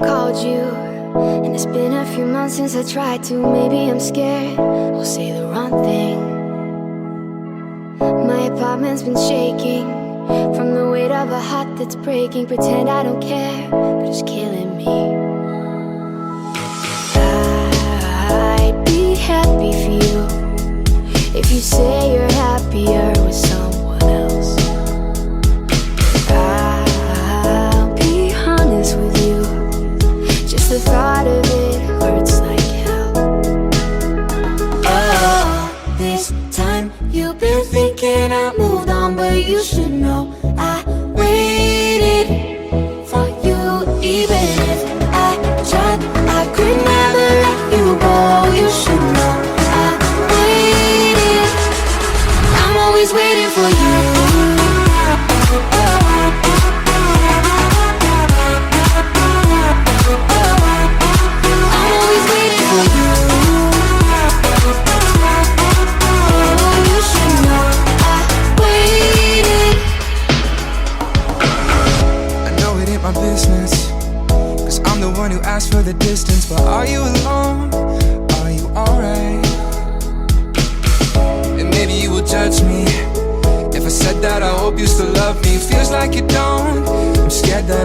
called you, and it's been a few months since I tried to. Maybe I'm scared I'll say the wrong thing. My apartment's been shaking from the weight of a heart that's breaking. Pretend I don't care, but it's killing me. I'd be happy for you if you say you're happier with someone else. I'll be honest with you, just the thought of it hurts like hell. Oh, this time you've been thinking I moved on, but you should know I waited for you. Even if I tried, I could never let you go. You should know I waited. I'm always waiting for you. I'm always waiting for you. Oh, you should know I waited. I know it ain't my business, 'cause I'm the one who asked for the distance. But are you alone? Are you alright? And maybe you will judge me if I said that I hope you still love me. Feels like you don't. I'm scared that